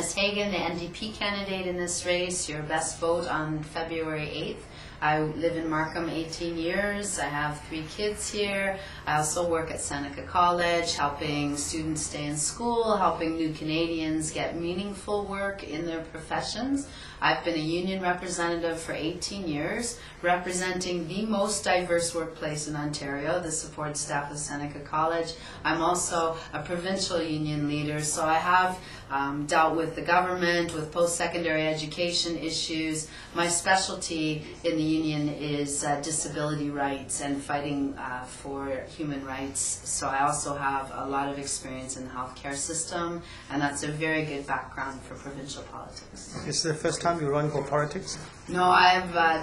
Janice Hagan, the NDP candidate in this race. Your best vote on February 8th. I live in Markham 18 years. I have 3 kids here. I also work at Seneca College, helping students stay in school, helping new Canadians get meaningful work in their professions. I've been a union representative for 18 years, representing the most diverse workplace in Ontario, the support staff of Seneca College. I'm also a provincial union leader, so I have dealt with the government, with post-secondary education issues. My specialty in the union is disability rights and fighting for human rights. So I also have a lot of experience in the healthcare system, and that's a very good background for provincial politics. Is this the first time you're running for politics? No,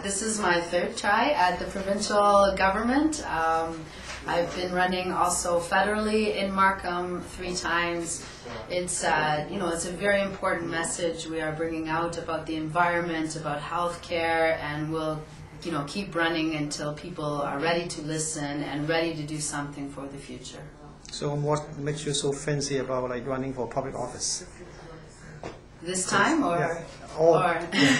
this is my 3rd try at the provincial government. I've been running also federally in Markham 3 times. It's it's a very important message we are bringing out about the environment, about healthcare, and we'll keep running until people are ready to listen and ready to do something for the future. So what makes you so fancy about running for public office? This time, or? Yeah. Or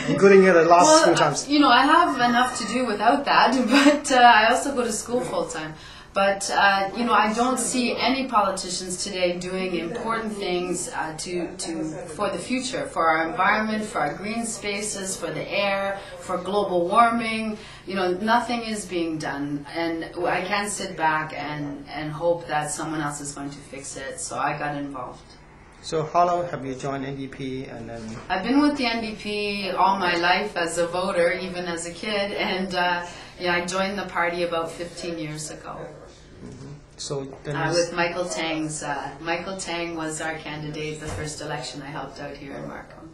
including the last few times. I have enough to do without that, but I also go to school full time. But, I don't see any politicians today doing important things for the future, for our environment, for our green spaces, for the air, for global warming. Nothing is being done. And I can't sit back and hope that someone else is going to fix it. So I got involved. So how long have you joined NDP? And then I've been with the NDP all my life as a voter, even as a kid. And I joined the party about 15 years ago. So with Michael Tang's, Michael Tang was our candidate the first election I helped out here in Markham.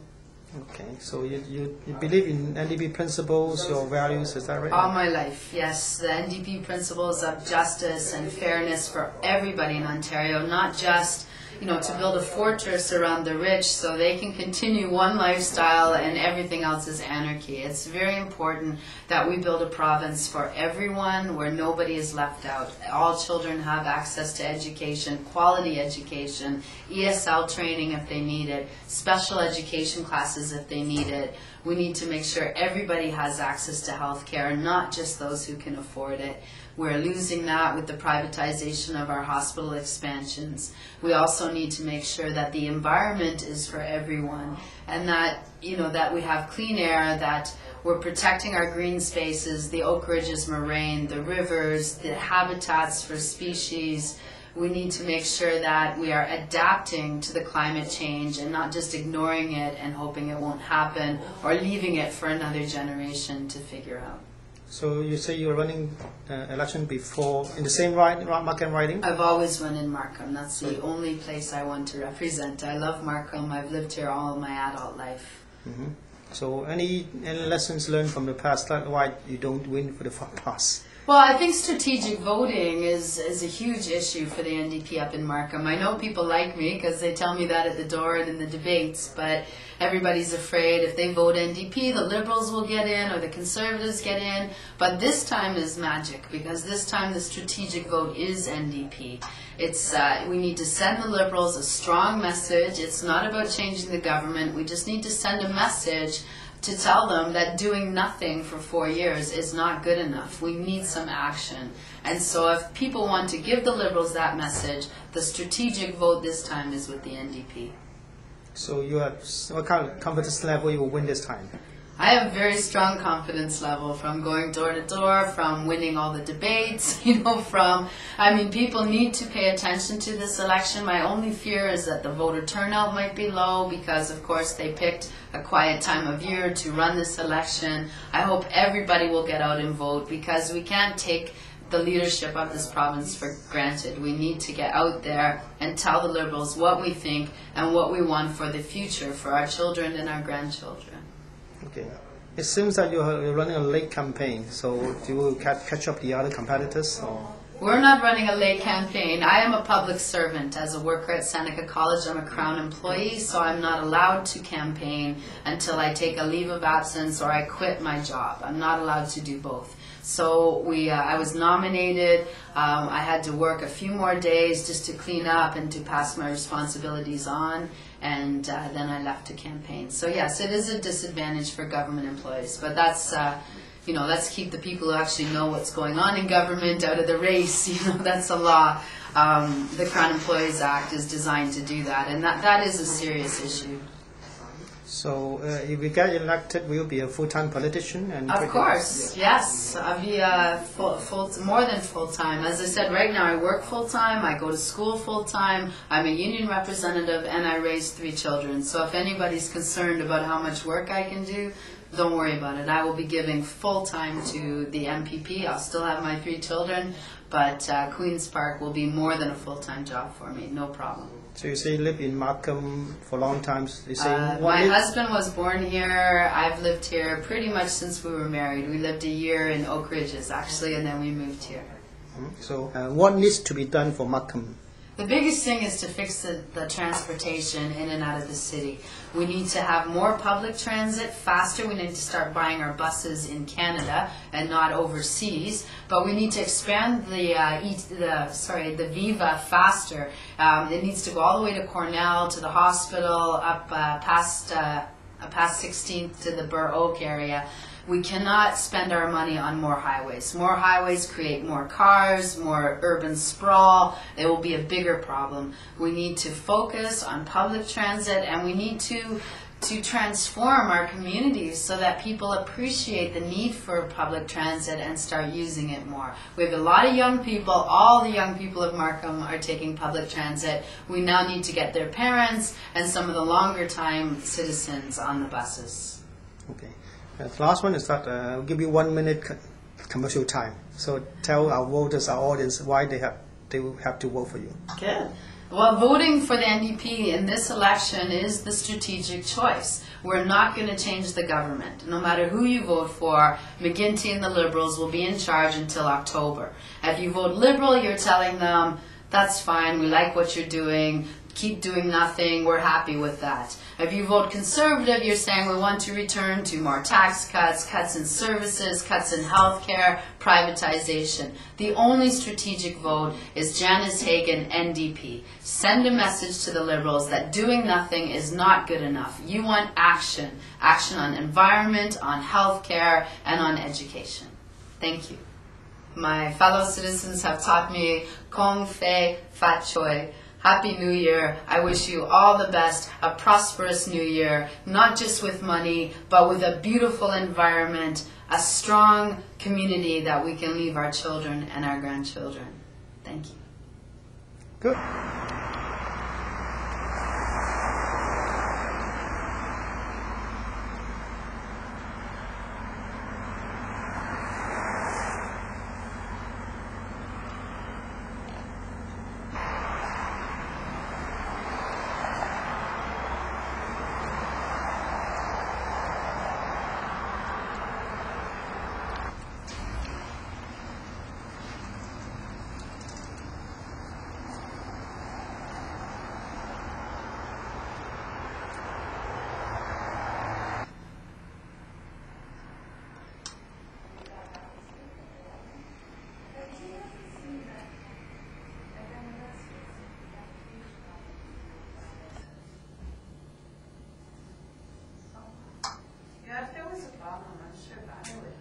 Okay, so you believe in NDP principles, your values, is that right? All my life, yes. The NDP principles of justice and fairness for everybody in Ontario, not just to build a fortress around the rich so they can continue one lifestyle and everything else is anarchy. It's very important that we build a province for everyone where nobody is left out. All children have access to education, quality education, ESL training if they need it, special education classes if they need it. We need to make sure everybody has access to health care, not just those who can afford it. We're losing that with the privatization of our hospital expansions. We also need to make sure that the environment is for everyone and that, that we have clean air, that we're protecting our green spaces, the Oak Ridges moraine, the rivers, the habitats for species. We need to make sure that we are adapting to the climate change and not just ignoring it and hoping it won't happen or leaving it for another generation to figure out. So you say you were running election before in the same Markham riding? I've always run in Markham. That's the only place I want to represent. I love Markham. I've lived here all my adult life. Mm-hmm. So any lessons learned from the past, like why you don't win for the past? Well, I think strategic voting is a huge issue for the NDP up in Markham. I know people like me because they tell me that at the door and in the debates, but everybody's afraid if they vote NDP, the Liberals will get in or the Conservatives get in. But this time is magic because this time the strategic vote is NDP. We need to send the Liberals a strong message. It's not about changing the government. We just need to send a message to tell them that doing nothing for 4 years is not good enough. We need some action. And so if people want to give the Liberals that message, the strategic vote this time is with the NDP. So you have, what kind of confidence level you will win this time? I have a very strong confidence level from going door to door, from winning all the debates, people need to pay attention to this election. My only fear is that the voter turnout might be low because, of course, they picked a quiet time of year to run this election. I hope everybody will get out and vote because we can't take the leadership of this province for granted. We need to get out there and tell the Liberals what we think and what we want for the future, for our children and our grandchildren. Okay. It seems that you're running a late campaign, so do you catch up the other competitors? Or? We're not running a late campaign. I am a public servant. As a worker at Seneca College, I'm a Crown employee, so I'm not allowed to campaign until I take a leave of absence or I quit my job. I'm not allowed to do both. So I was nominated. I had to work a few more days just to clean up and to pass my responsibilities on. and then I left to campaign. So yes, it is a disadvantage for government employees, but that's let's keep the people who actually know what's going on in government out of the race. That's a law. The Crown Employees Act is designed to do that, and that is a serious issue. So if we get elected, will you be a full-time politician? Of course, yes. I'll be more than full-time. As I said, right now I work full-time, I go to school full-time, I'm a union representative, and I raise 3 children. So if anybody's concerned about how much work I can do, don't worry about it. I will be giving full-time to the MPP. I'll still have my 3 children, but Queen's Park will be more than a full-time job for me, no problem. So you say you live in Markham for a long time. My husband was born here. I've lived here pretty much since we were married. We lived a year in Oak Ridges, actually, and then we moved here. So what needs to be done for Markham? The biggest thing is to fix the transportation in and out of the city. We need to have more public transit faster. We need to start buying our buses in Canada and not overseas. But we need to expand the Viva faster. It needs to go all the way to Cornell, to the hospital, up past 16th to the Burr Oak area. We cannot spend our money on more highways. More highways create more cars, more urban sprawl. It will be a bigger problem. We need to focus on public transit, and we need to transform our communities so that people appreciate the need for public transit and start using it more. We have a lot of young people. All the young people of Markham are taking public transit. We now need to get their parents and some of the longer time citizens on the buses. Okay. The last one is that I'll give you 1 minute commercial time. So tell our voters, our audience, why they will have to vote for you. Good. Well, voting for the NDP in this election is the strategic choice. We're not going to change the government. No matter who you vote for, McGuinty and the Liberals will be in charge until October. If you vote Liberal, you're telling them, that's fine, we like what you're doing, keep doing nothing, we're happy with that. If you vote Conservative, you're saying we want to return to more tax cuts, cuts in services, cuts in healthcare, privatization. The only strategic vote is Janice Hagan, NDP. Send a message to the Liberals that doing nothing is not good enough. You want action. Action on environment, on healthcare, and on education. Thank you. My fellow citizens have taught me Kong Fei Fat Choi. Happy New Year. I wish you all the best, a prosperous New Year, not just with money, but with a beautiful environment, a strong community that we can leave our children and our grandchildren. Thank you. Good. Yeah, if there was a problem, I'm sure that would